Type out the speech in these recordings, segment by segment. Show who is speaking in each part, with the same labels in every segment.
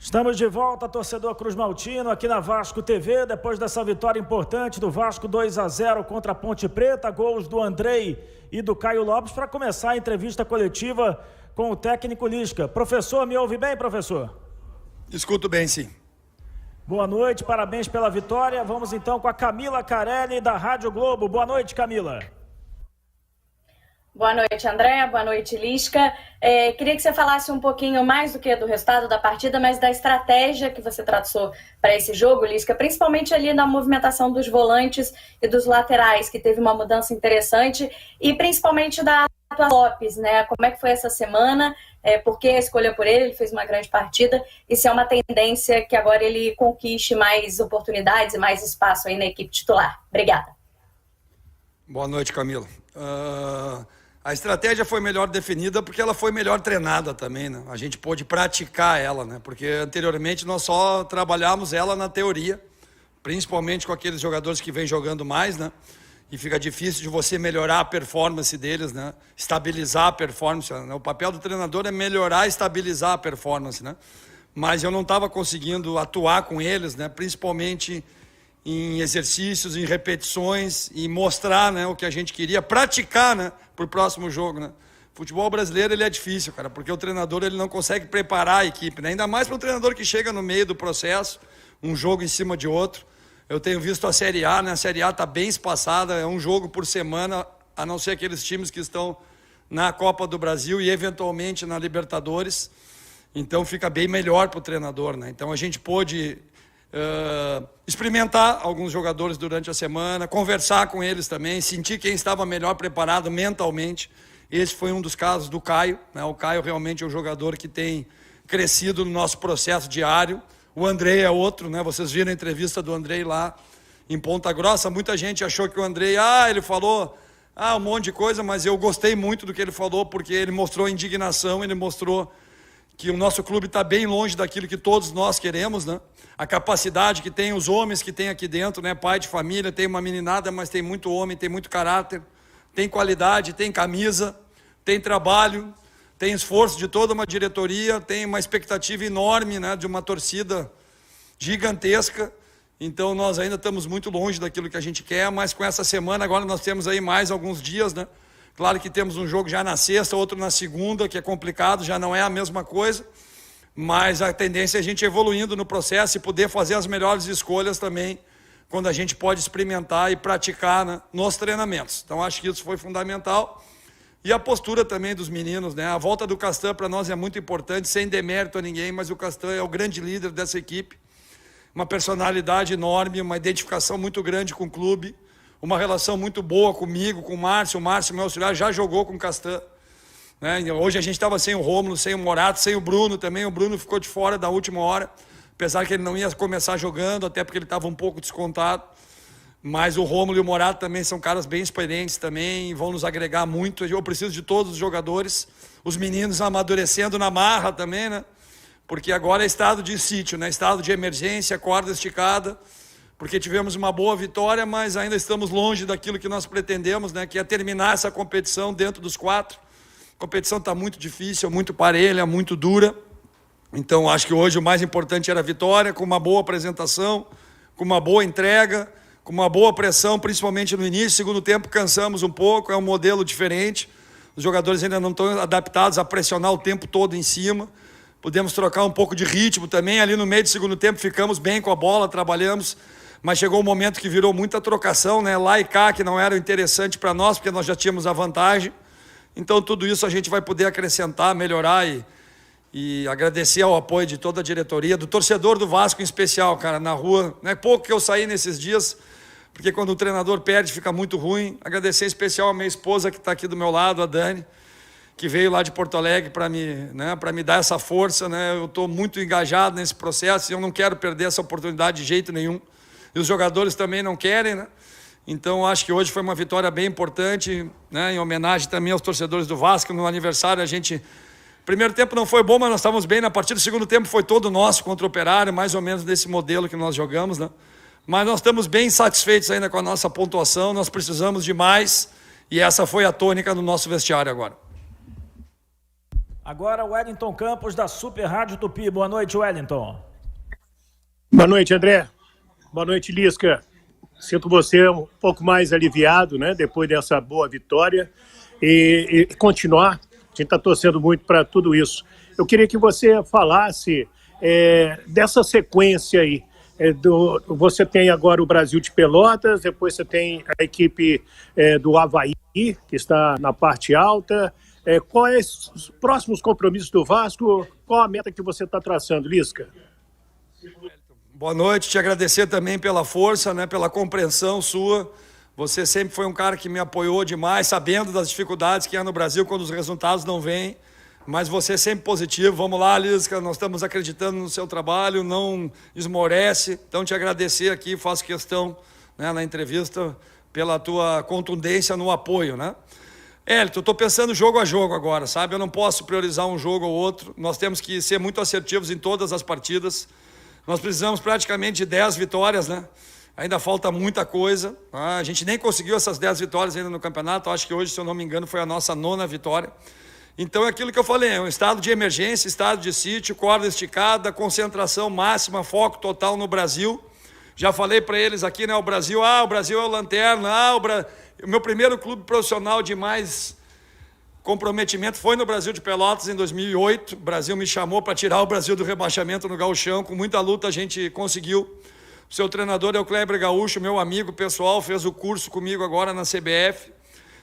Speaker 1: Estamos de volta, torcedor Cruz Maltino, aqui na Vasco TV, depois dessa vitória importante do Vasco 2-0 contra a Ponte Preta, gols do Andrei e do Caio Lopes, para começar a entrevista coletiva com o técnico Lisca. Professor, me ouve bem, professor?
Speaker 2: Escuto bem, sim.
Speaker 1: Boa noite, parabéns pela vitória. Vamos então com a Camila Carelli, da Rádio Globo. Boa noite, Camila.
Speaker 3: Boa noite, André. Boa noite, Lisca. Queria que você falasse um pouquinho mais do que do resultado da partida, mas da estratégia que você traçou para esse jogo, Lisca, principalmente ali na movimentação dos volantes e dos laterais, que teve uma mudança interessante, e principalmente da Lopes, né? Como é que foi essa semana? Por que a escolha por ele? Ele fez uma grande partida, e se é uma tendência que agora ele conquiste mais oportunidades e mais espaço aí na equipe titular. Obrigada.
Speaker 2: Boa noite, Camila. A estratégia foi melhor definida porque ela foi melhor treinada também, né? A gente pôde praticar ela, né? Porque anteriormente nós só trabalhamos ela na teoria, principalmente com aqueles jogadores que vêm jogando mais, né? E fica difícil de você melhorar a performance deles, né? Estabilizar a performance, né? O papel do treinador é melhorar e estabilizar a performance, né? Mas eu não estava conseguindo atuar com eles, né? Principalmente em exercícios, em repetições, e mostrar, né, o que a gente queria, praticar, né, para o próximo jogo, né. Futebol brasileiro, ele é difícil, cara, porque o treinador ele não consegue preparar a equipe, né? Ainda mais para o treinador que chega no meio do processo, um jogo em cima de outro. Eu tenho visto a Série A, né? A Série A está bem espaçada, é um jogo por semana, a não ser aqueles times que estão na Copa do Brasil e eventualmente na Libertadores. Então fica bem melhor para o treinador, né? Então a gente pôde experimentar alguns jogadores durante a semana, conversar com eles também, sentir quem estava melhor preparado mentalmente. Esse foi um dos casos do Caio, né? O Caio realmente é um jogador que tem crescido no nosso processo diário. O Andrei é outro, né? Vocês viram a entrevista do Andrei lá em Ponta Grossa. Muita gente achou que o Andrei, ele falou um monte de coisa, mas eu gostei muito do que ele falou, porque ele mostrou indignação, ele mostrou que o nosso clube está bem longe daquilo que todos nós queremos, né? A capacidade que tem os homens que tem aqui dentro, né? Pai de família, tem uma meninada, mas tem muito homem, tem muito caráter, tem qualidade, tem camisa, tem trabalho, tem esforço de toda uma diretoria, tem uma expectativa enorme, né? De uma torcida gigantesca. Então nós ainda estamos muito longe daquilo que a gente quer, mas com essa semana agora nós temos aí mais alguns dias, né? Claro que temos um jogo já na sexta, outro na segunda, que é complicado, já não é a mesma coisa, mas a tendência é a gente evoluindo no processo e poder fazer as melhores escolhas também, quando a gente pode experimentar e praticar, né, nos treinamentos. Então acho que isso foi fundamental. E a postura também dos meninos, né? A volta do Castan para nós é muito importante, sem demérito a ninguém, mas o Castan é o grande líder dessa equipe, uma personalidade enorme, uma identificação muito grande com o clube, uma relação muito boa comigo, com o Márcio, meu auxiliar, já jogou com o Castan, né? Hoje a gente estava sem o Rômulo, sem o Morato, sem o Bruno também. O Bruno ficou de fora da última hora, apesar que ele não ia começar jogando, até porque ele estava um pouco descontado. Mas o Rômulo e o Morato também são caras bem experientes também, vão nos agregar muito. Eu preciso de todos os jogadores, os meninos amadurecendo na marra também, né? Porque agora é estado de sítio, né? Estado de emergência, corda esticada, porque tivemos uma boa vitória, mas ainda estamos longe daquilo que nós pretendemos, né? Que é terminar essa competição dentro dos 4. A competição está muito difícil, muito parelha, muito dura. Então acho que hoje o mais importante era a vitória, com uma boa apresentação, com uma boa entrega, com uma boa pressão, principalmente no início. Segundo tempo cansamos um pouco, é um modelo diferente. Os jogadores ainda não estão adaptados a pressionar o tempo todo em cima. Podemos trocar um pouco de ritmo também. Ali no meio do segundo tempo ficamos bem com a bola, trabalhamos, mas chegou um momento que virou muita trocação, né? Lá e cá, que não era interessante para nós, porque nós já tínhamos a vantagem. Então tudo isso a gente vai poder acrescentar, melhorar e agradecer ao apoio de toda a diretoria, do torcedor do Vasco em especial, cara, na rua. Não é pouco que eu saí nesses dias, porque quando o treinador perde fica muito ruim. Agradecer em especial a minha esposa que está aqui do meu lado, a Dani, que veio lá de Porto Alegre para me dar essa força, né? Eu estou muito engajado nesse processo e eu não quero perder essa oportunidade de jeito nenhum. E os jogadores também não querem, né? Então acho que hoje foi uma vitória bem importante, né? Em homenagem também aos torcedores do Vasco. No aniversário primeiro tempo não foi bom, mas nós estávamos bem na partida. O segundo tempo foi todo nosso contra o Operário, mais ou menos desse modelo que nós jogamos, né? Mas nós estamos bem satisfeitos ainda com a nossa pontuação. Nós precisamos de mais e essa foi a tônica do nosso vestiário agora.
Speaker 1: Agora o Wellington Campos da Super Rádio Tupi. Boa noite, Wellington.
Speaker 4: Boa noite, André. Boa noite, Lisca. Sinto você um pouco mais aliviado, né, depois dessa boa vitória e continuar. A gente está torcendo muito para tudo isso. Eu queria que você falasse dessa sequência aí. Você tem agora o Brasil de Pelotas, depois você tem a equipe do Avaí, que está na parte alta. Quais os próximos compromissos do Vasco? Qual a meta que você está traçando, Lisca?
Speaker 2: Boa noite, te agradecer também pela força, né, pela compreensão sua. Você sempre foi um cara que me apoiou demais, sabendo das dificuldades que há no Brasil quando os resultados não vêm. Mas você é sempre positivo. Vamos lá, Lisca, nós estamos acreditando no seu trabalho, não esmorece. Então, te agradecer aqui, faço questão, né, na entrevista, pela tua contundência no apoio, né? Hélito, eu estou pensando jogo a jogo agora, sabe? Eu não posso priorizar um jogo ou outro. Nós temos que ser muito assertivos em todas as partidas. Nós precisamos praticamente de 10 vitórias, né? Ainda falta muita coisa. A gente nem conseguiu essas 10 vitórias ainda no campeonato. Acho que hoje, se eu não me engano, foi a nossa 9ª vitória. Então é aquilo que eu falei, é um estado de emergência, estado de sítio, corda esticada, concentração máxima, foco total no Brasil. Já falei para eles aqui, né? O Brasil é o lanterna. O meu primeiro clube profissional de mais comprometimento foi no Brasil de Pelotas em 2008. O Brasil me chamou para tirar o Brasil do rebaixamento no Gauchão. Com muita luta a gente conseguiu. O seu treinador é o Kleber Gaúcho, meu amigo pessoal, fez o curso comigo agora na CBF.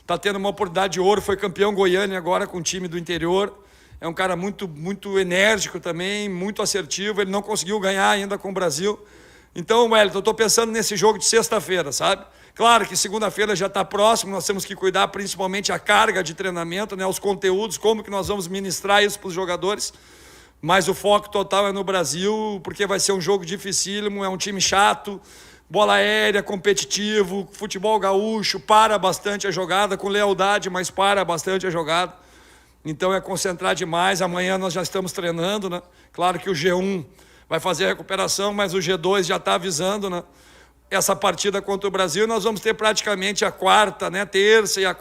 Speaker 2: Está tendo uma oportunidade de ouro, foi campeão Goiânia agora com o time do interior. É um cara muito, muito enérgico também, muito assertivo. Ele não conseguiu ganhar ainda com o Brasil. Então, Wellington, eu estou pensando nesse jogo de sexta-feira, sabe? Claro que segunda-feira já está próximo, nós temos que cuidar principalmente a carga de treinamento, né? Os conteúdos, como que nós vamos ministrar isso para os jogadores. Mas o foco total é no Brasil, porque vai ser um jogo dificílimo, é um time chato, bola aérea, competitivo, futebol gaúcho, para bastante a jogada, com lealdade, mas para bastante a jogada. Então é concentrar demais. Amanhã nós já estamos treinando, né? Claro que o G1 vai fazer a recuperação, mas o G2 já está avisando, né? Essa partida contra o Brasil. Nós vamos ter praticamente a quarta, né? Terça e a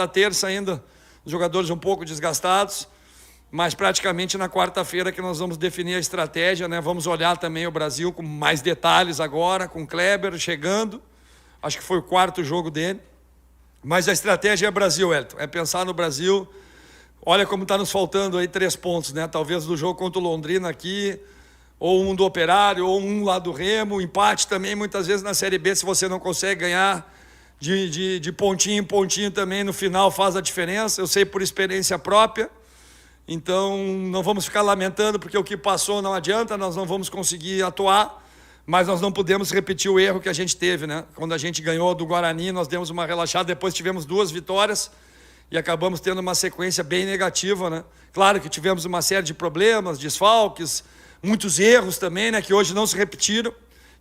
Speaker 2: terça ainda, os jogadores um pouco desgastados, mas praticamente na quarta-feira que nós vamos definir a estratégia, né? Vamos olhar também o Brasil com mais detalhes agora, com o Kleber chegando, acho que foi o 4º jogo dele, mas a estratégia é Brasil, Elton, é pensar no Brasil. Olha como está nos faltando aí 3 pontos, né? Talvez do jogo contra o Londrina aqui, ou um do Operário, ou um lá do Remo, empate também, muitas vezes na Série B, se você não consegue ganhar de pontinho em pontinho também, no final faz a diferença, eu sei por experiência própria. Então, não vamos ficar lamentando, porque o que passou não adianta, nós não vamos conseguir atuar, mas nós não podemos repetir o erro que a gente teve, né? Quando a gente ganhou do Guarani, nós demos uma relaxada, depois tivemos 2 vitórias e acabamos tendo uma sequência bem negativa, né? Claro que tivemos uma série de problemas, desfalques, muitos erros também, né? Que hoje não se repetiram,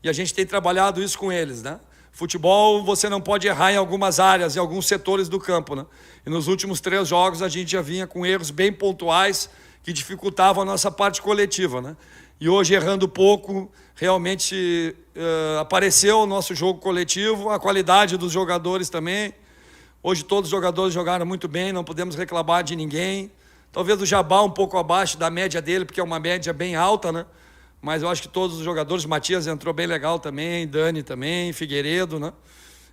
Speaker 2: e a gente tem trabalhado isso com eles, né? Futebol, você não pode errar em algumas áreas, em alguns setores do campo, né? E nos últimos 3 jogos a gente já vinha com erros bem pontuais que dificultavam a nossa parte coletiva, né? E hoje, errando pouco, realmente apareceu o nosso jogo coletivo, a qualidade dos jogadores também. Hoje todos os jogadores jogaram muito bem, não podemos reclamar de ninguém. Talvez o Jabá um pouco abaixo da média dele, porque é uma média bem alta, né? Mas eu acho que todos os jogadores, Matias entrou bem legal também, Dani também, Figueiredo, né?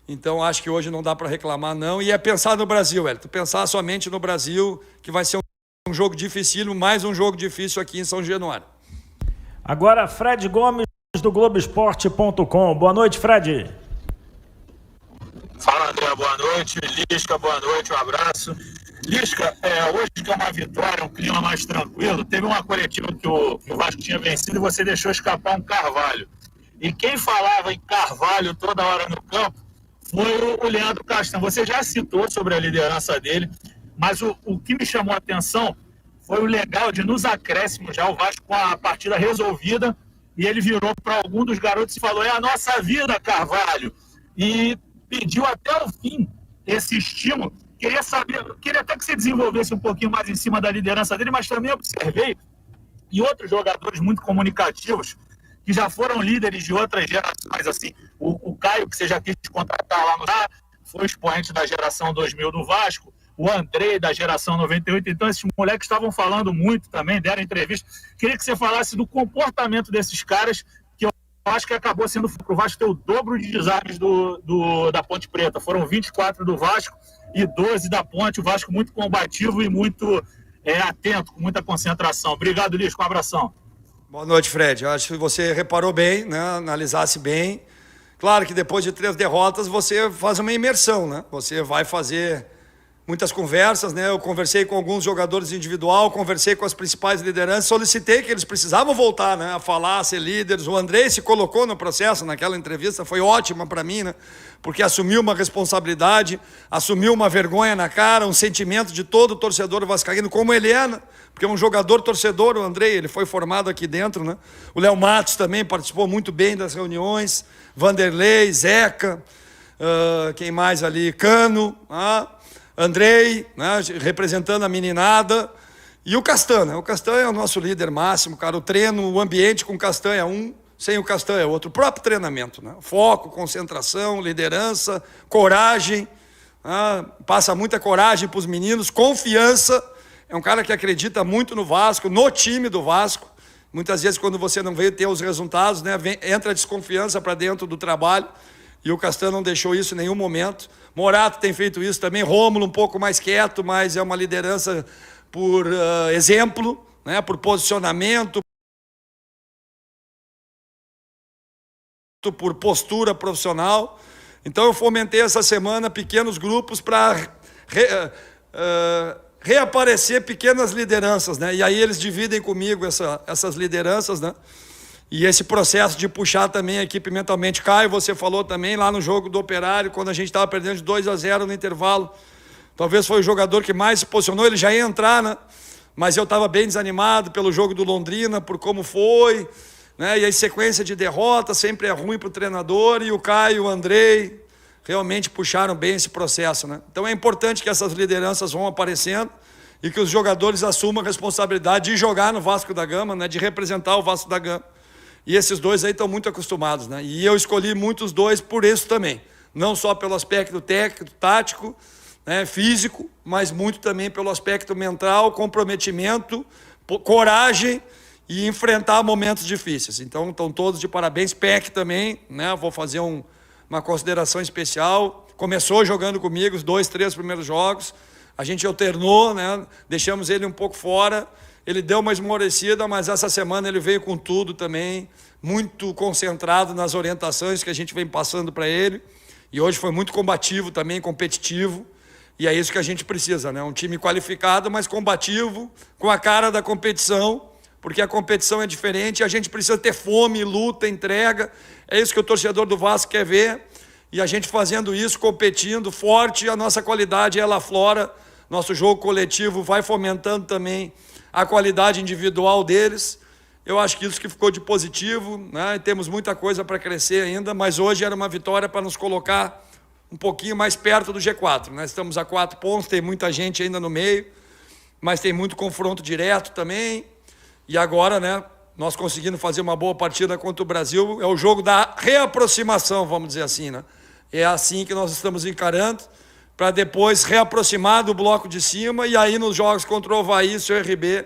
Speaker 2: Então acho que hoje não dá para reclamar não, e é pensar no Brasil, Elton, pensar somente no Brasil, que vai ser um jogo dificílimo, mais um jogo difícil aqui em São Januário.
Speaker 1: Agora Fred Gomes do Globoesporte.com. Boa noite, Fred.
Speaker 5: Fala, André, boa noite. Lisca, boa noite, um abraço. Lisca, hoje que é uma vitória, um clima mais tranquilo, teve uma coletiva que o Vasco tinha vencido e você deixou escapar um Carvalho. E quem falava em Carvalho toda hora no campo foi o Leandro Castan. Você já citou sobre a liderança dele, mas o que me chamou a atenção foi o legal de, nos acréscimos, já o Vasco com a partida resolvida, e ele virou para algum dos garotos e falou: é a nossa vida, Carvalho. E pediu até o fim esse estímulo. Queria até que você desenvolvesse um pouquinho mais em cima da liderança dele, mas também observei, e outros jogadores muito comunicativos, que já foram líderes de outras gerações, assim, o Caio, que você já quis contratar lá no foi expoente da geração 2000 do Vasco, o Andrei da geração 98. Então, esses moleques estavam falando muito também, deram entrevista. Queria que você falasse do comportamento desses caras, que eu acho que acabou sendo para o Vasco ter o dobro de desarmes da Ponte Preta. Foram 24 do Vasco e 12 da Ponte. O Vasco muito combativo e muito atento, com muita concentração. Obrigado, Lisca. Um abração.
Speaker 2: Boa noite, Fred. Eu acho que você reparou bem, né? Analisasse bem. Claro que depois de 3 derrotas você faz uma imersão, né? Você vai fazer muitas conversas, né? Eu conversei com alguns jogadores individual, conversei com as principais lideranças, solicitei que eles precisavam voltar, né? A falar, a ser líderes. O Andrei se colocou no processo naquela entrevista, foi ótima para mim, né? Porque assumiu uma responsabilidade, assumiu uma vergonha na cara, um sentimento de todo torcedor vascaíno, como ele é, né? Porque é um jogador torcedor, o Andrei, ele foi formado aqui dentro, né? O Léo Matos também participou muito bem das reuniões, Vanderlei, Zeca, quem mais ali? Cano, Andrei, né? Representando a meninada, e o Castan, né? O Castan é o nosso líder máximo, cara. O treino, o ambiente com o Castan é um, sem o Castan é outro. O próprio treinamento, né? Foco, concentração, liderança, coragem, passa muita coragem para os meninos, confiança. É um cara que acredita muito no Vasco, no time do Vasco. Muitas vezes, quando você não veio ter os resultados, né, entra a desconfiança para dentro do trabalho. E o Castan não deixou isso em nenhum momento. Morato tem feito isso também. Rômulo um pouco mais quieto, mas é uma liderança por exemplo, né, por posicionamento, por postura profissional. Então eu fomentei essa semana pequenos grupos para reaparecer pequenas lideranças, né? E aí eles dividem comigo essas lideranças, né? E esse processo de puxar também a equipe mentalmente. Caio, você falou também lá no jogo do Operário, quando a gente estava perdendo de 2-0 no intervalo. Talvez foi o jogador que mais se posicionou, ele já ia entrar, né? Mas eu estava bem desanimado pelo jogo do Londrina, por como foi, né? E aí sequência de derrotas sempre é ruim para o treinador, e o Caio, o Andrei realmente puxaram bem esse processo, né? Então é importante que essas lideranças vão aparecendo e que os jogadores assumam a responsabilidade de jogar no Vasco da Gama, né? De representar o Vasco da Gama. E esses dois aí estão muito acostumados, né? E eu escolhi muito os dois por isso também. Não só pelo aspecto técnico, tático, né, físico, mas muito também pelo aspecto mental, comprometimento, coragem e enfrentar momentos difíceis. Então estão todos de parabéns. Peck também, né? Vou fazer uma consideração especial. Começou jogando comigo os 2-3 primeiros jogos. A gente alternou, né? Deixamos ele um pouco fora. Ele deu uma esmorecida, mas essa semana ele veio com tudo também, muito concentrado nas orientações que a gente vem passando para ele. E hoje foi muito combativo também, competitivo. E é isso que a gente precisa, né? Um time qualificado, mas combativo, com a cara da competição, porque a competição é diferente, a gente precisa ter fome, luta, entrega. É isso que o torcedor do Vasco quer ver. E a gente fazendo isso, competindo forte, a nossa qualidade ela aflora. Nosso jogo coletivo vai fomentando também a qualidade individual deles. Eu acho que isso que ficou de positivo, né? Temos muita coisa para crescer ainda, mas hoje era uma vitória para nos colocar um pouquinho mais perto do G4. Nós estamos a 4 pontos, tem muita gente ainda no meio, mas tem muito confronto direto também. E agora, né, nós conseguindo fazer uma boa partida contra o Brasil, é o jogo da reaproximação, vamos dizer assim, né? É assim que nós estamos encarando, para depois reaproximar do bloco de cima, e aí nos jogos contra o Avaí e o CRB,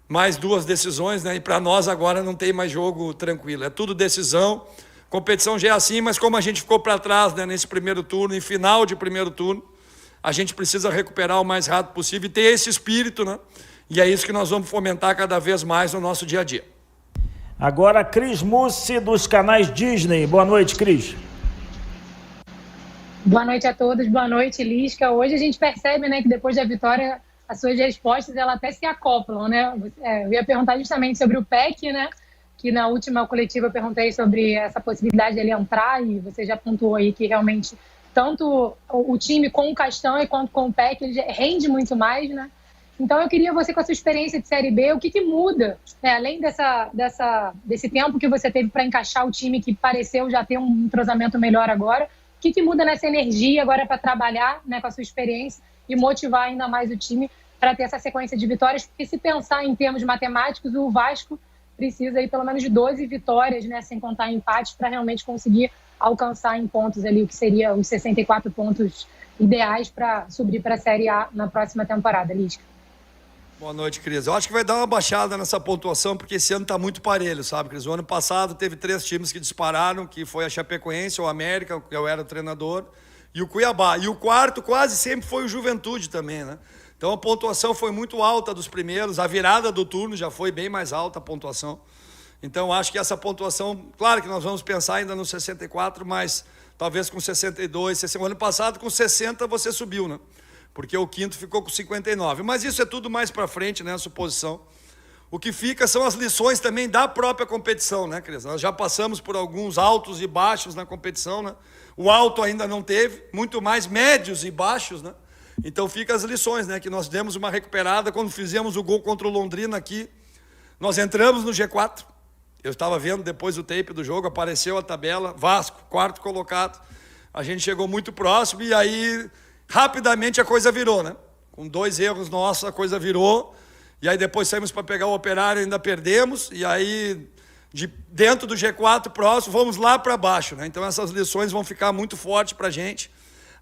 Speaker 2: mais 2 decisões, né? E para nós agora não tem mais jogo tranquilo, é tudo decisão. Competição já é assim, mas como a gente ficou para trás, né, nesse primeiro turno, em final de primeiro turno, a gente precisa recuperar o mais rápido possível e ter esse espírito, né? E é isso que nós vamos fomentar cada vez mais no nosso dia a dia.
Speaker 1: Agora, Cris Mussi, dos canais Disney. Boa noite, Cris.
Speaker 6: Boa noite a todos, boa noite, Lisca. Hoje a gente percebe, né, que depois da vitória, as suas respostas elas até se acoplam, né? Eu ia perguntar justamente sobre o Peck, né? Que na última coletiva eu perguntei sobre essa possibilidade dele entrar, e você já pontuou aí que realmente tanto o time com o Castanho quanto com o Peck ele rende muito mais, né? Então eu queria você, com a sua experiência de Série B, o que muda, né? Além desse tempo que você teve para encaixar o time, que pareceu já ter um entrosamento melhor agora, o que muda nessa energia agora para trabalhar, né, com a sua experiência e motivar ainda mais o time para ter essa sequência de vitórias? Porque se pensar em termos matemáticos, o Vasco precisa aí pelo menos de 12 vitórias, né, sem contar empates, para realmente conseguir alcançar em pontos ali o que seria os 64 pontos ideais para subir para a Série A na próxima temporada, Lisca?
Speaker 2: Boa noite, Cris. Eu acho que vai dar uma baixada nessa pontuação, porque esse ano está muito parelho, sabe, Cris? O ano passado teve 3 times que dispararam, que foi a Chapecoense, o América, que eu era o treinador, e o Cuiabá. E o quarto quase sempre foi o Juventude também, né? Então a pontuação foi muito alta dos primeiros, a virada do turno já foi bem mais alta a pontuação. Então acho que essa pontuação, claro que nós vamos pensar ainda no 64, mas talvez com 62, 60. O ano passado com 60 você subiu, né? Porque o quinto ficou com 59. Mas isso é tudo mais para frente, né, a suposição. O que fica são as lições também da própria competição, né, Cris? Nós já passamos por alguns altos e baixos na competição, né? O alto ainda não teve, muito mais médios e baixos, né? Então fica as lições, né, que nós demos uma recuperada quando fizemos o gol contra o Londrina aqui. Nós entramos no G4. Eu estava vendo depois o tape do jogo, apareceu a tabela, Vasco, 4º colocado. A gente chegou muito próximo e aí rapidamente a coisa virou, né? Com 2 erros nossos a coisa virou. E aí depois saímos para pegar o Operário e ainda perdemos. E aí, dentro do G4 próximo, vamos lá para baixo, né? Então essas lições vão ficar muito fortes para a gente.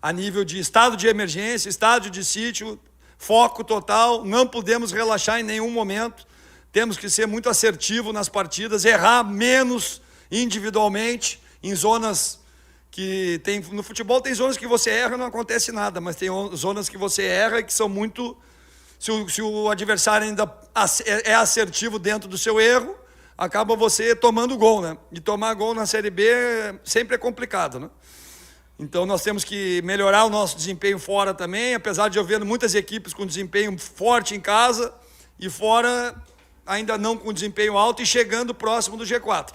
Speaker 2: A nível de estado de emergência, estádio de sítio, foco total. Não podemos relaxar em nenhum momento. Temos que ser muito assertivo nas partidas, errar menos individualmente em zonas que tem, no futebol tem zonas que você erra e não acontece nada, mas tem zonas que você erra e que são muito, se o adversário ainda é assertivo dentro do seu erro, acaba você tomando gol, né? E tomar gol na Série B sempre é complicado, né? Então nós temos que melhorar o nosso desempenho fora também, apesar de eu ver muitas equipes com desempenho forte em casa e fora ainda não com desempenho alto e chegando próximo do G4.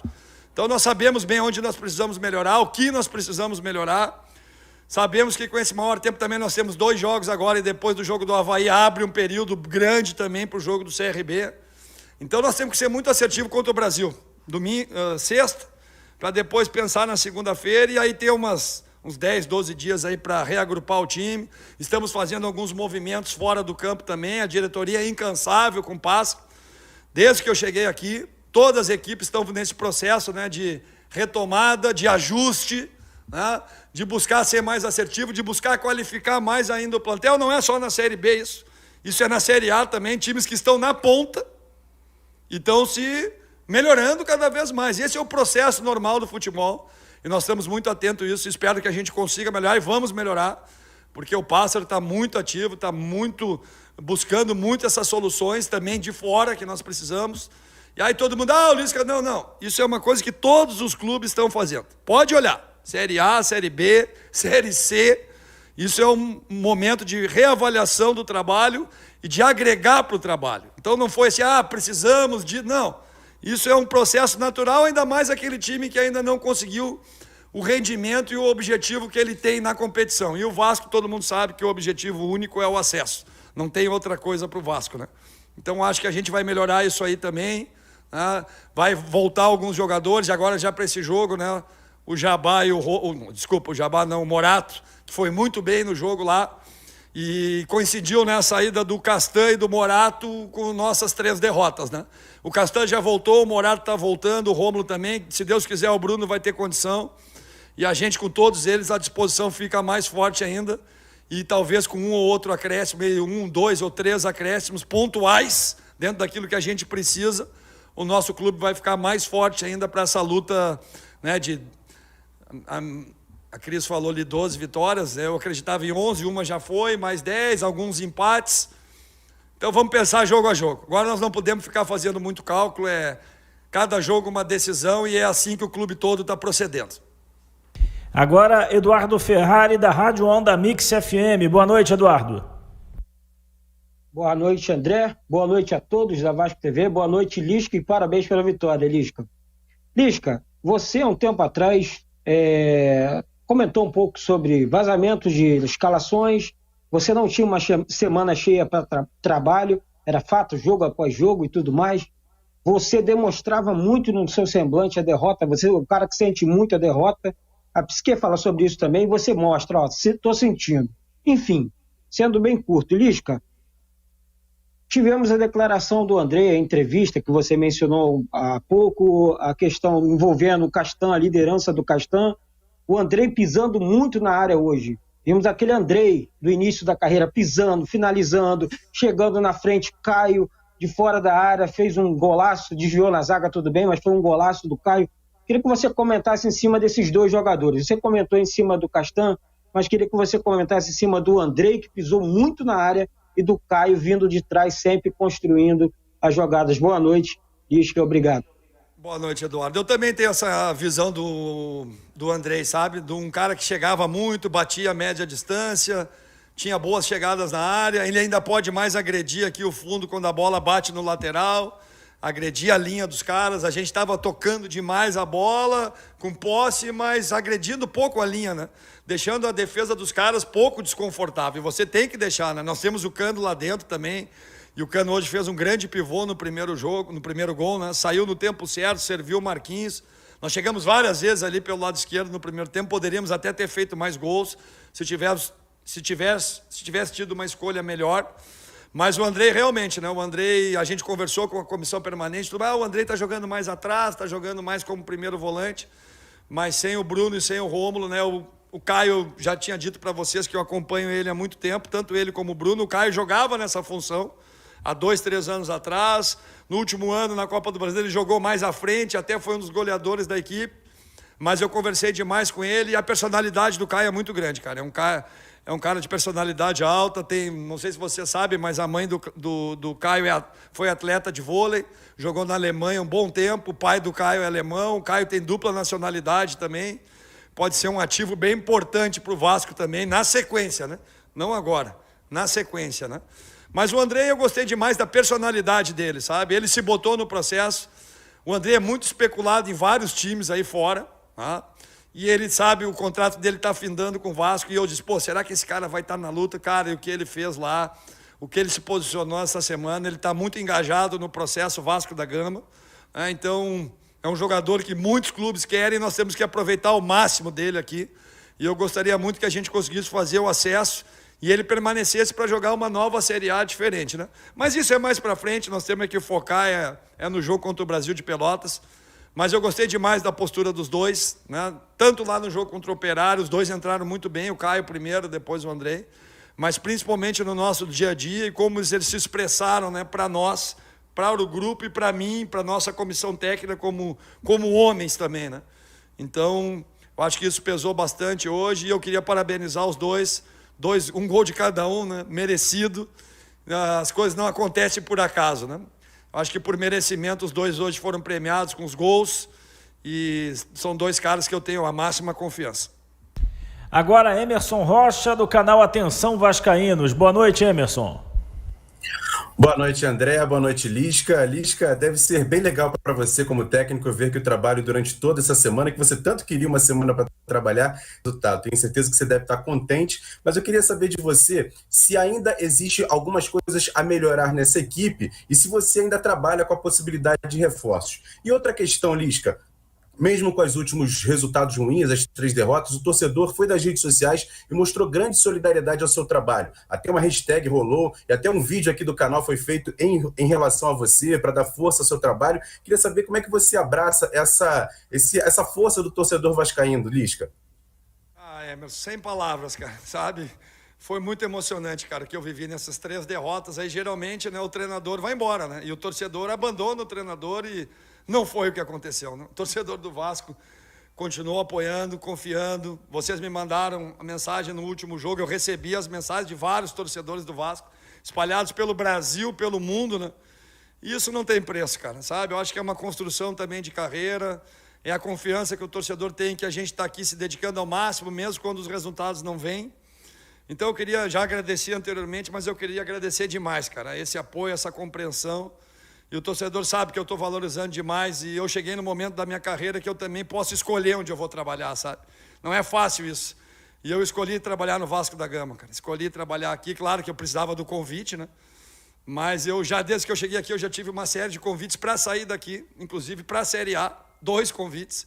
Speaker 2: Então nós sabemos bem onde nós precisamos melhorar, o que nós precisamos melhorar. Sabemos que com esse maior tempo também nós temos 2 jogos agora e depois do jogo do Avaí abre um período grande também para o jogo do CRB. Então nós temos que ser muito assertivo contra o Brasil. Sexta, para depois pensar na segunda-feira e aí ter uns 10, 12 dias aí para reagrupar o time. Estamos fazendo alguns movimentos fora do campo também, a diretoria é incansável com o passe. Desde que eu cheguei aqui, todas as equipes estão nesse processo, né, de retomada, de ajuste, né, de buscar ser mais assertivo, de buscar qualificar mais ainda o plantel. Não é só na Série B isso é na Série A também, times que estão na ponta e estão se melhorando cada vez mais. Esse é o processo normal do futebol e nós estamos muito atentos a isso, espero que a gente consiga melhorar e vamos melhorar, porque o Pássaro está muito ativo, está buscando muito essas soluções também de fora que nós precisamos. E aí todo mundo, o Lisca, não. Isso é uma coisa que todos os clubes estão fazendo. Pode olhar, Série A, Série B, Série C. Isso é um momento de reavaliação do trabalho e de agregar para o trabalho. Então não foi assim, precisamos de... Não, isso é um processo natural, ainda mais aquele time que ainda não conseguiu o rendimento e o objetivo que ele tem na competição. E o Vasco, todo mundo sabe que o objetivo único é o acesso. Não tem outra coisa para o Vasco, né? Então acho que a gente vai melhorar isso aí também. Vai voltar alguns jogadores, agora já para esse jogo, né? O Jabá e o Morato, que foi muito bem no jogo lá, e coincidiu, né, a saída do Castan e do Morato com nossas 3 derrotas, né? O Castan já voltou, o Morato está voltando, o Rômulo também, se Deus quiser o Bruno vai ter condição, e a gente com todos eles à disposição fica mais forte ainda, e talvez com um ou outro acréscimo, 1, 2 ou 3 acréscimos pontuais, dentro daquilo que a gente precisa, o nosso clube vai ficar mais forte ainda para essa luta, né, a Cris falou ali 12 vitórias, eu acreditava em 11, uma já foi, mais 10, alguns empates. Então vamos pensar jogo a jogo. Agora nós não podemos ficar fazendo muito cálculo, cada jogo uma decisão e é assim que o clube todo está procedendo.
Speaker 1: Agora, Eduardo Ferrari, da Rádio Onda Mix FM. Boa noite, Eduardo.
Speaker 7: Boa noite, André. Boa noite a todos da Vasco TV. Boa noite, Lisca, e parabéns pela vitória, Lisca. Lisca, você, há um tempo atrás, comentou um pouco sobre vazamentos de escalações. Você não tinha uma semana cheia para trabalho, era fato, jogo após jogo e tudo mais. Você demonstrava muito no seu semblante a derrota, você é o cara que sente muito a derrota. A Psique fala sobre isso também, você mostra, estou sentindo. Enfim, sendo bem curto, Lisca, tivemos a declaração do André, a entrevista que você mencionou há pouco, a questão envolvendo o Castan, a liderança do Castan, o André pisando muito na área hoje. Vimos aquele Andrei do início da carreira pisando, finalizando, chegando na frente, Caio de fora da área, fez um golaço, desviou na zaga, tudo bem, mas foi um golaço do Caio. Queria que você comentasse em cima desses dois jogadores. Você comentou em cima do Castan, mas queria que você comentasse em cima do Andrei, que pisou muito na área, e do Caio vindo de trás, sempre construindo as jogadas. Boa noite, Lisca, obrigado.
Speaker 2: Boa noite, Eduardo. Eu também tenho essa visão do Andrei, sabe? De um cara que chegava muito, batia a média distância, tinha boas chegadas na área, ele ainda pode mais agredir aqui o fundo quando a bola bate no lateral, agredir a linha dos caras. A gente estava tocando demais a bola, com posse, mas agredindo pouco a linha, né? Deixando a defesa dos caras pouco desconfortável. E você tem que deixar, né? Nós temos o Cano lá dentro também, e o Cano hoje fez um grande pivô no primeiro jogo, no primeiro gol, né? Saiu no tempo certo, serviu o Marquinhos. Nós chegamos várias vezes ali pelo lado esquerdo no primeiro tempo, poderíamos até ter feito mais gols se tivesse tido uma escolha melhor. Mas o Andrei realmente, né? O Andrei, a gente conversou com a comissão permanente, o Andrei está jogando mais atrás, está jogando mais como primeiro volante, mas sem o Bruno e sem o Rômulo, né? O Caio, já tinha dito para vocês que eu acompanho ele há muito tempo, tanto ele como o Bruno. O Caio jogava nessa função há 2, 3 anos atrás. No último ano, na Copa do Brasil, ele jogou mais à frente, até foi um dos goleadores da equipe. Mas eu conversei demais com ele e a personalidade do Caio é muito grande, cara. É um cara de personalidade alta. Não sei se você sabe, mas a mãe do Caio foi atleta de vôlei, jogou na Alemanha um bom tempo. O pai do Caio é alemão, o Caio tem dupla nacionalidade também. Pode ser um ativo bem importante para o Vasco também, na sequência, né? Não agora, na sequência, né? Mas o Andrei, eu gostei demais da personalidade dele, sabe? Ele se botou no processo. O Andrei é muito especulado em vários times aí fora, tá? E ele sabe, o contrato dele está findando com o Vasco. E eu disse, será que esse cara vai estar na luta? Cara, e o que ele fez lá, o que ele se posicionou essa semana, ele está muito engajado no processo Vasco da Gama. Né? Então, é um jogador que muitos clubes querem e nós temos que aproveitar o máximo dele aqui. E eu gostaria muito que a gente conseguisse fazer o acesso e ele permanecesse para jogar uma nova Série A diferente, né? Mas isso é mais para frente, nós temos que focar no jogo contra o Brasil de Pelotas. Mas eu gostei demais da postura dos dois, né? Tanto lá no jogo contra o Operário, os dois entraram muito bem, o Caio primeiro, depois o Andrei, mas principalmente no nosso dia a dia e como eles se expressaram, né, para nós, para o grupo e para mim, para a nossa comissão técnica como homens também, né? Então, eu acho que isso pesou bastante hoje e eu queria parabenizar os dois, um gol de cada um, né? Merecido. As coisas não acontecem por acaso, né? Acho que por merecimento os dois hoje foram premiados com os gols e são dois caras que eu tenho a máxima confiança.
Speaker 1: Agora Emerson Rocha do canal Atenção Vascaínos. Boa noite, Emerson.
Speaker 8: Boa noite, André. Boa noite, Lisca. Lisca, deve ser bem legal para você como técnico ver que o trabalho durante toda essa semana, que você tanto queria uma semana para trabalhar, resultado. Tenho certeza que você deve estar contente, mas eu queria saber de você se ainda existe algumas coisas a melhorar nessa equipe e se você ainda trabalha com a possibilidade de reforços. E outra questão, Lisca, mesmo com os últimos resultados ruins, as 3 derrotas, o torcedor foi das redes sociais e mostrou grande solidariedade ao seu trabalho. Até uma hashtag rolou e até um vídeo aqui do canal foi feito em relação a você, para dar força ao seu trabalho. Queria saber como é que você abraça essa força do torcedor vascaíno, Lisca.
Speaker 2: Sem palavras, cara, sabe? Foi muito emocionante, cara, que eu vivi nessas 3 derrotas. Aí, geralmente, né, o treinador vai embora, né? E o torcedor abandona o treinador e não foi o que aconteceu, né? O torcedor do Vasco continuou apoiando, confiando. Vocês me mandaram a mensagem no último jogo, eu recebi as mensagens de vários torcedores do Vasco, espalhados pelo Brasil, pelo mundo, né? E isso não tem preço, cara, sabe? Eu acho que é uma construção também de carreira, é a confiança que o torcedor tem que a gente está aqui se dedicando ao máximo, mesmo quando os resultados não vêm. Então eu queria já agradecer anteriormente, mas eu queria agradecer demais, cara, esse apoio, essa compreensão. E o torcedor sabe que eu estou valorizando demais e eu cheguei no momento da minha carreira que eu também posso escolher onde eu vou trabalhar, sabe? Não é fácil isso. E eu escolhi trabalhar no Vasco da Gama, cara. Escolhi trabalhar aqui, claro que eu precisava do convite, né? Mas desde que eu cheguei aqui, eu já tive uma série de convites para sair daqui, inclusive para a Série A, 2 convites.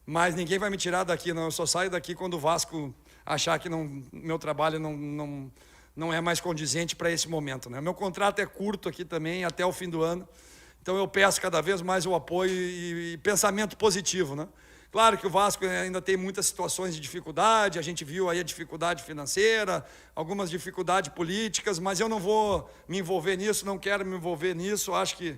Speaker 2: Mas ninguém vai me tirar daqui, não. Eu só saio daqui quando o Vasco achar que meu trabalho não é mais condizente para esse momento, né? Meu contrato é curto aqui também, até o fim do ano. Então eu peço cada vez mais o apoio e pensamento positivo, né? Claro que o Vasco ainda tem muitas situações de dificuldade, a gente viu aí a dificuldade financeira, algumas dificuldades políticas, mas eu não vou me envolver nisso, não quero me envolver nisso, acho que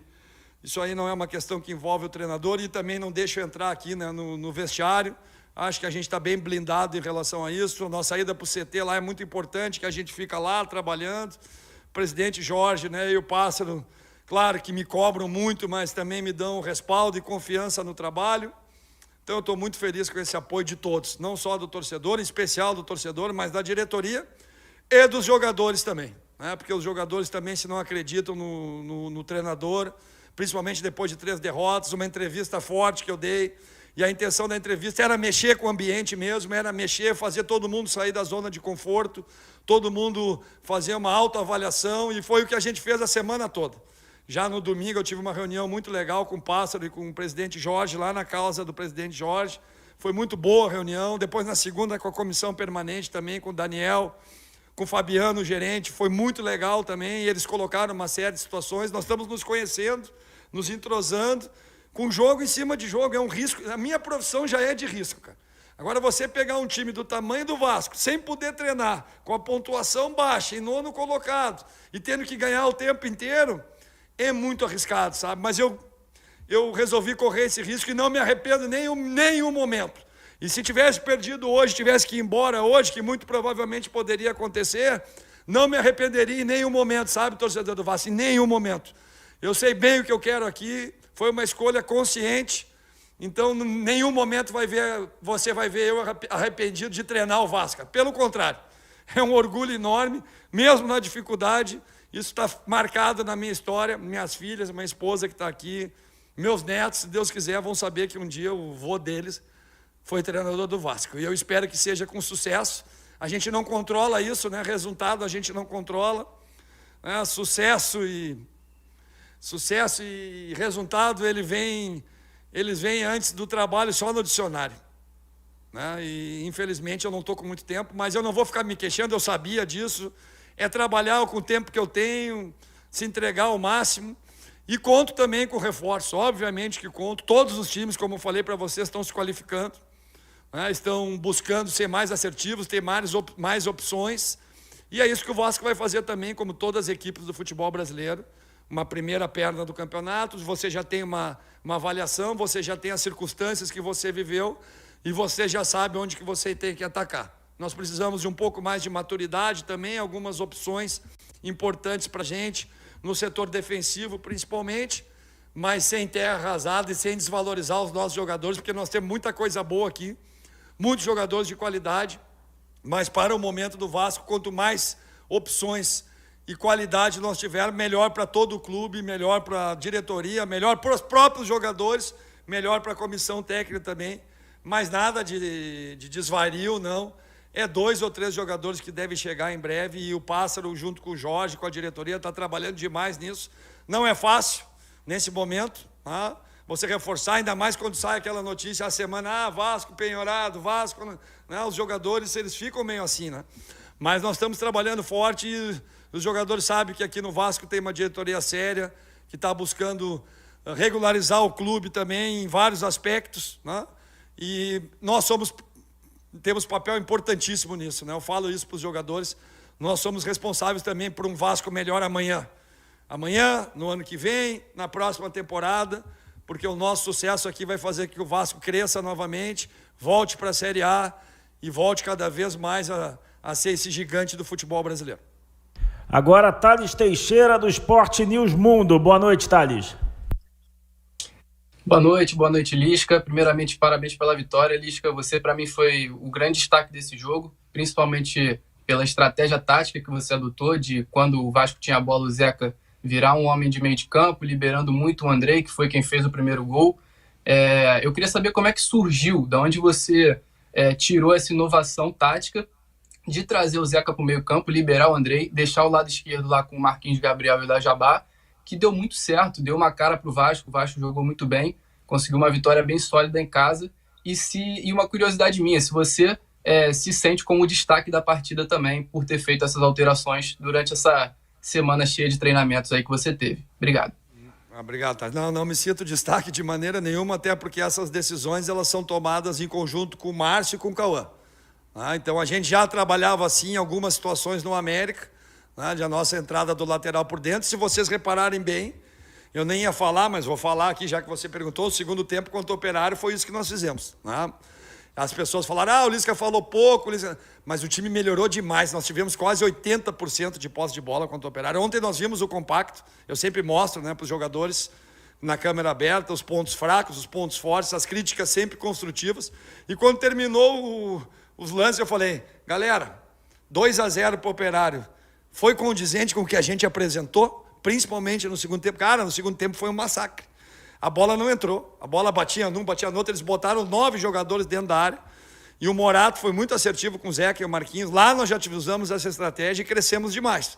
Speaker 2: isso aí não é uma questão que envolve o treinador e também não deixo entrar aqui, né, no vestiário. Acho que a gente está bem blindado em relação a isso. A nossa ida para o CT lá é muito importante, que a gente fica lá trabalhando. O presidente Jorge, né, e o Pássaro, claro que me cobram muito, mas também me dão respaldo e confiança no trabalho. Então eu estou muito feliz com esse apoio de todos, não só do torcedor, em especial do torcedor, mas da diretoria e dos jogadores também, né? Porque os jogadores também, se não acreditam no treinador, principalmente depois de 3 derrotas, uma entrevista forte que eu dei, e a intenção da entrevista era mexer com o ambiente mesmo, era mexer, fazer todo mundo sair da zona de conforto, todo mundo fazer uma autoavaliação, e foi o que a gente fez a semana toda. Já no domingo eu tive uma reunião muito legal com o Pássaro e com o presidente Jorge, lá na casa do presidente Jorge. Foi muito boa a reunião. Depois, na segunda, com a comissão permanente também, com o Daniel, com o Fabiano, o gerente. Foi muito legal também. E eles colocaram uma série de situações. Nós estamos nos conhecendo, nos entrosando, com jogo em cima de jogo. É um risco. A minha profissão já é de risco, cara. Agora, você pegar um time do tamanho do Vasco, sem poder treinar, com a pontuação baixa, em 9º colocado, e tendo que ganhar o tempo inteiro, é muito arriscado, sabe? Mas eu resolvi correr esse risco e não me arrependo nenhum momento. E se tivesse perdido hoje, tivesse que ir embora hoje, que muito provavelmente poderia acontecer, não me arrependeria em nenhum momento, sabe, torcedor do Vasco? Em nenhum momento. Eu sei bem o que eu quero aqui, foi uma escolha consciente, então em nenhum momento você vai ver eu arrependido de treinar o Vasco. Pelo contrário, é um orgulho enorme, mesmo na dificuldade. Isso está marcado na minha história, minhas filhas, minha esposa que está aqui, meus netos, se Deus quiser, vão saber que um dia o vô deles foi treinador do Vasco. E eu espero que seja com sucesso. A gente não controla isso, né? Resultado a gente não controla. Né? Sucesso e resultado, eles vêm antes do trabalho só no dicionário. Né? E infelizmente eu não estou com muito tempo, mas eu não vou ficar me queixando, eu sabia disso. É trabalhar com o tempo que eu tenho, se entregar ao máximo. E conto também com reforço, obviamente que conto. Todos os times, como eu falei para vocês, estão se qualificando, né? Estão buscando ser mais assertivos, ter mais opções. E é isso que o Vasco vai fazer também, como todas as equipes do futebol brasileiro. Uma primeira perna do campeonato, você já tem uma avaliação, você já tem as circunstâncias que você viveu e você já sabe onde que você tem que atacar. Nós precisamos de um pouco mais de maturidade também, algumas opções importantes para a gente, no setor defensivo principalmente, mas sem terra arrasada e sem desvalorizar os nossos jogadores, porque nós temos muita coisa boa aqui, muitos jogadores de qualidade, mas para o momento do Vasco, quanto mais opções e qualidade nós tivermos, melhor para todo o clube, melhor para a diretoria, melhor para os próprios jogadores, melhor para a comissão técnica também, mas nada de desvario, não. É 2 ou 3 jogadores que devem chegar em breve e o Pássaro, junto com o Jorge, com a diretoria, está trabalhando demais nisso. Não é fácil, nesse momento, tá? Você reforçar, ainda mais quando sai aquela notícia a semana, Vasco, penhorado, Vasco, né? Os jogadores, eles ficam meio assim, né? Mas nós estamos trabalhando forte e os jogadores sabem que aqui no Vasco tem uma diretoria séria, que está buscando regularizar o clube também em vários aspectos, né? E nós temos papel importantíssimo nisso, né? Eu falo isso para os jogadores, nós somos responsáveis também por um Vasco melhor amanhã. Amanhã, no ano que vem, na próxima temporada, porque o nosso sucesso aqui vai fazer que o Vasco cresça novamente, volte para a Série A e volte cada vez mais a ser esse gigante do futebol brasileiro.
Speaker 1: Agora, Thales Teixeira, do Sport News Mundo. Boa noite, Thales.
Speaker 9: Boa noite, Lisca. Primeiramente, parabéns pela vitória, Lisca. Você, para mim, foi o grande destaque desse jogo, principalmente pela estratégia tática que você adotou, de quando o Vasco tinha a bola, o Zeca virar um homem de meio de campo, liberando muito o Andrei, que foi quem fez o primeiro gol. Eu queria saber como é que surgiu, de onde você tirou essa inovação tática de trazer o Zeca para o meio campo, liberar o Andrei, deixar o lado esquerdo lá com o Marquinhos Gabriel e o Dajabá, que deu muito certo, deu uma cara para o Vasco jogou muito bem, conseguiu uma vitória bem sólida em casa, e uma curiosidade minha, se você se sente como o destaque da partida também, por ter feito essas alterações durante essa semana cheia de treinamentos aí que você teve. Obrigado.
Speaker 2: Obrigado, Thales. Não me sinto destaque de maneira nenhuma, até porque essas decisões elas são tomadas em conjunto com o Márcio e com o Cauã. Então a gente já trabalhava assim em algumas situações no América, de a nossa entrada do lateral por dentro. Se vocês repararem bem, eu nem ia falar, mas vou falar aqui já que você perguntou, o segundo tempo contra o Operário foi isso que nós fizemos. As pessoas falaram, o Lisca falou pouco, mas o time melhorou demais, nós tivemos quase 80% de posse de bola contra o Operário. Ontem nós vimos o compacto, eu sempre mostro para os jogadores na câmera aberta, os pontos fracos, os pontos fortes, as críticas sempre construtivas. E quando terminou os lances, eu falei, galera, 2-0 para o Operário, foi condizente com o que a gente apresentou, principalmente no segundo tempo. Cara, no segundo tempo foi um massacre. A bola não entrou, a bola batia num, batia no outro, eles botaram 9 jogadores dentro da área, e o Morato foi muito assertivo com o Zeca e o Marquinhos. Lá nós já usamos essa estratégia e crescemos demais.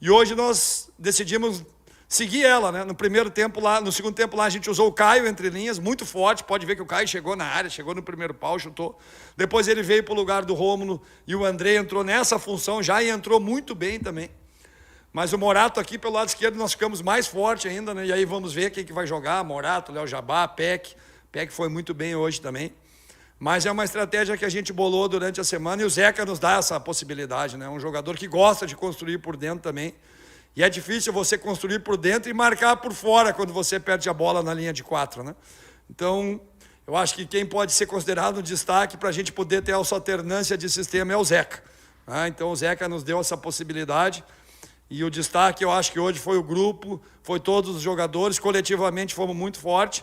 Speaker 2: E hoje nós decidimos seguir ela, No primeiro tempo lá, no segundo tempo lá a gente usou o Caio entre linhas, muito forte, pode ver que o Caio chegou na área, chegou no primeiro pau, chutou. Depois ele veio para o lugar do Rômulo e o André entrou nessa função já e entrou muito bem também. Mas o Morato aqui pelo lado esquerdo nós ficamos mais forte ainda, E aí vamos ver quem que vai jogar, Morato, Léo Jabá, Peck foi muito bem hoje também. Mas é uma estratégia que a gente bolou durante a semana e o Zeca nos dá essa possibilidade, Um jogador que gosta de construir por dentro também. E é difícil você construir por dentro e marcar por fora quando você perde a bola na linha de 4, Então, eu acho que quem pode ser considerado um destaque para a gente poder ter essa alternância de sistema é o Zeca. Então o Zeca nos deu essa possibilidade. E o destaque, eu acho que hoje foi o grupo, foi todos os jogadores, coletivamente fomos muito fortes.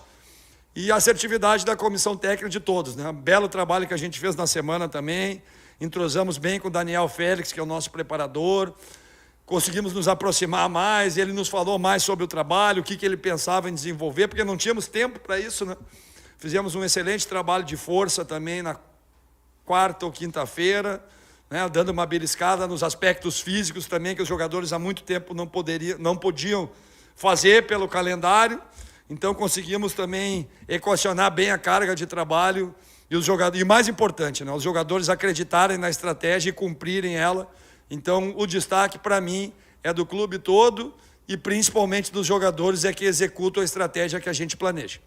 Speaker 2: E a assertividade da comissão técnica de todos, Belo trabalho que a gente fez na semana também, entrosamos bem com o Daniel Félix, que é o nosso preparador, conseguimos nos aproximar mais, ele nos falou mais sobre o trabalho, o que ele pensava em desenvolver, porque não tínhamos tempo para isso, Fizemos um excelente trabalho de força também na quarta ou quinta-feira, dando uma beliscada nos aspectos físicos também, que os jogadores há muito tempo não podiam fazer pelo calendário. Então conseguimos também equacionar bem a carga de trabalho e os jogadores, e mais importante, os jogadores acreditarem na estratégia e cumprirem ela. Então o destaque para mim é do clube todo e principalmente dos jogadores que executam a estratégia que a gente planeja.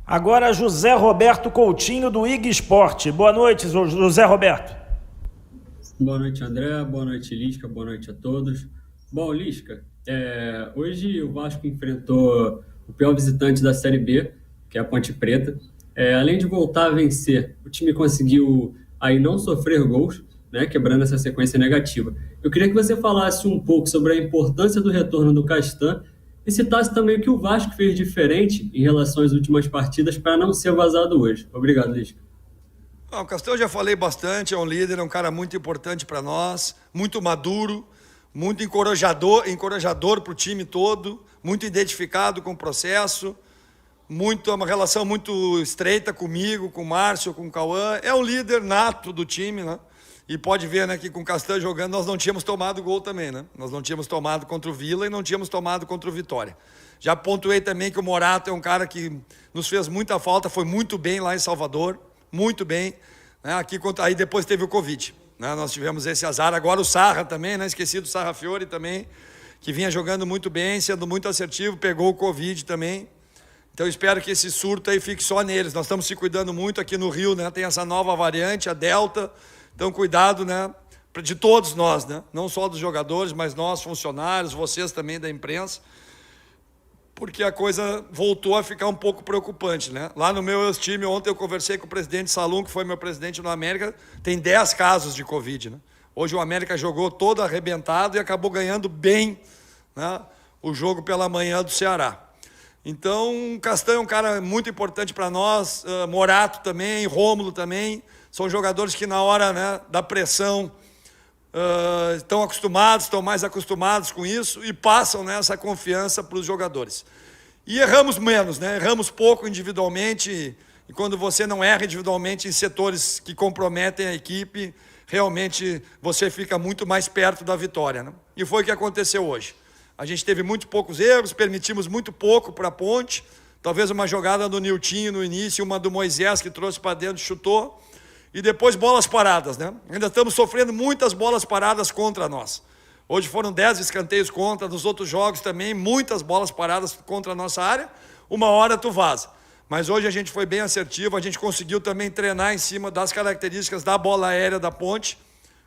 Speaker 1: Agora José Roberto Coutinho do IG Esporte. Boa noite, José Roberto.
Speaker 10: Boa noite, André. Boa noite, Lisca. Boa noite a todos. Bom, Lisca, hoje o Vasco enfrentou o pior visitante da Série B, que é a Ponte Preta. Além de voltar a vencer, o time conseguiu aí não sofrer gols, quebrando essa sequência negativa. Eu queria que você falasse um pouco sobre a importância do retorno do Castan e citasse também o que o Vasco fez diferente em relação às últimas partidas para não ser vazado hoje. Obrigado, Lisca.
Speaker 2: O Castan eu já falei bastante, é um líder, é um cara muito importante para nós, muito maduro, muito encorajador para o time todo, muito identificado com o processo, uma relação muito estreita comigo, com o Márcio, com o Cauã. É um líder nato do time, E pode ver, que com o Castan jogando nós não tínhamos tomado gol também, Nós não tínhamos tomado contra o Vila e não tínhamos tomado contra o Vitória. Já pontuei também que o Morato é um cara que nos fez muita falta, foi muito bem lá em Salvador, muito bem, aí depois teve o Covid, Nós tivemos esse azar. Agora o Sarra também, Esqueci do Sarra Fiori também, que vinha jogando muito bem, sendo muito assertivo, pegou o Covid também. Então eu espero que esse surto aí fique só neles. Nós estamos se cuidando muito aqui no Rio, Tem essa nova variante, a Delta. Então cuidado, de todos nós, Não só dos jogadores, mas nós, funcionários, vocês também da imprensa. Porque a coisa voltou a ficar um pouco preocupante, Lá no meu time, ontem eu conversei com o presidente Salum, que foi meu presidente no América, tem 10 casos de Covid, Hoje o América jogou todo arrebentado e acabou ganhando bem, o jogo pela manhã do Ceará. Então, o Castan é um cara muito importante para nós, Morato também, Rômulo também, são jogadores que na hora da pressão estão mais acostumados com isso e passam essa confiança para os jogadores. E erramos menos, Erramos pouco individualmente, e quando você não erra individualmente em setores que comprometem a equipe, realmente você fica muito mais perto da vitória, E foi o que aconteceu hoje. A gente teve muito poucos erros, permitimos muito pouco para a Ponte, talvez uma jogada do Niltinho no início, uma do Moisés que trouxe para dentro e chutou, e depois bolas paradas, Ainda estamos sofrendo muitas bolas paradas contra nós. Hoje foram 10 escanteios contra, nos outros jogos também, muitas bolas paradas contra a nossa área, uma hora tu vaza. Mas hoje a gente foi bem assertivo, a gente conseguiu também treinar em cima das características da bola aérea da Ponte,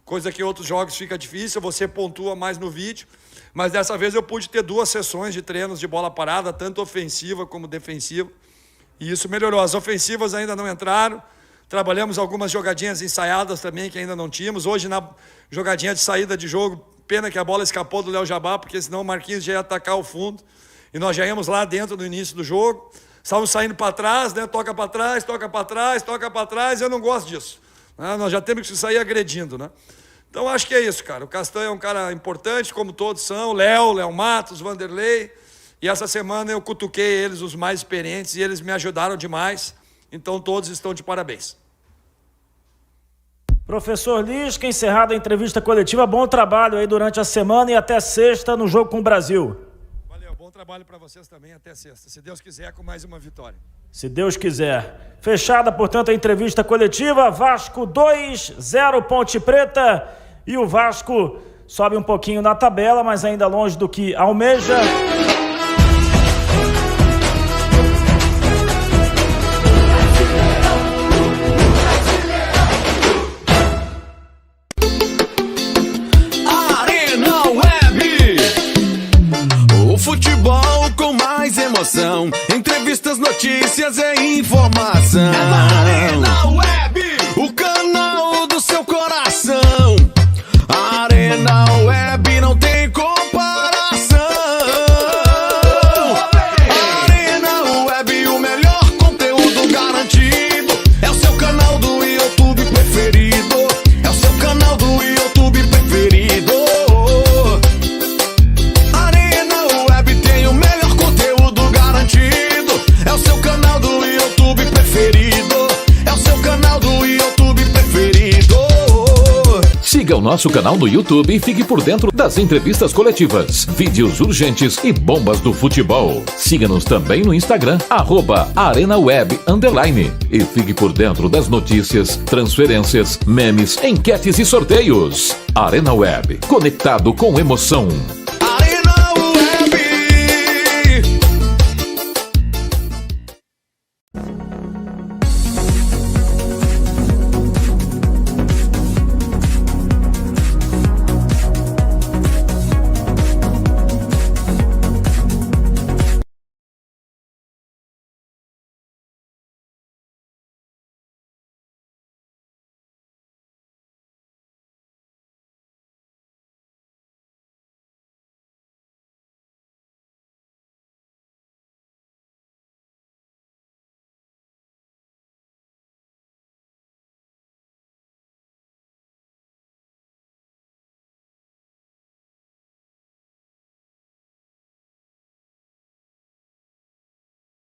Speaker 2: coisa que em outros jogos fica difícil, você pontua mais no vídeo. Mas dessa vez eu pude ter 2 sessões de treinos de bola parada, tanto ofensiva como defensiva. E isso melhorou. As ofensivas ainda não entraram. Trabalhamos algumas jogadinhas ensaiadas também, que ainda não tínhamos. Hoje, na jogadinha de saída de jogo, pena que a bola escapou do Léo Jabá, porque senão o Marquinhos já ia atacar o fundo. E nós já íamos lá dentro no início do jogo. Estávamos saindo para trás, né? Toca para trás, toca para trás, toca para trás. Eu não gosto disso. Né? Nós já temos que sair agredindo, né? Então, acho que é isso, cara. O Castanho é um cara importante, como todos são. Léo Matos, Vanderlei. E essa semana eu cutuquei eles, os mais experientes, e eles me ajudaram demais. Então, todos estão de parabéns.
Speaker 1: Professor Lisca, encerrada a entrevista coletiva, bom trabalho aí durante a semana e até sexta no jogo com o Brasil.
Speaker 2: Valeu, bom trabalho para vocês também até sexta. Se Deus quiser, com mais uma vitória.
Speaker 1: Se Deus quiser. Fechada, portanto, a entrevista coletiva. Vasco 2-0 Ponte Preta. E o Vasco sobe um pouquinho na tabela, mas ainda longe do que almeja.
Speaker 11: Arena Web. O futebol com mais emoção. Entrevistas, notícias e informação. É na Arena Web. O canal do seu coração. Arena Web não tem comparação. Arena Web, o melhor conteúdo garantido. É o seu canal do YouTube preferido. É o seu canal do YouTube preferido. Arena Web tem o melhor conteúdo garantido. É o seu canal do YouTube preferido. É o seu canal do YouTube preferido.
Speaker 12: Siga o nosso canal no YouTube e fique por dentro das entrevistas coletivas, vídeos urgentes e bombas do futebol. Siga-nos também no Instagram, @ArenaWeb_. E fique por dentro das notícias, transferências, memes, enquetes e sorteios. Arena Web, conectado com emoção.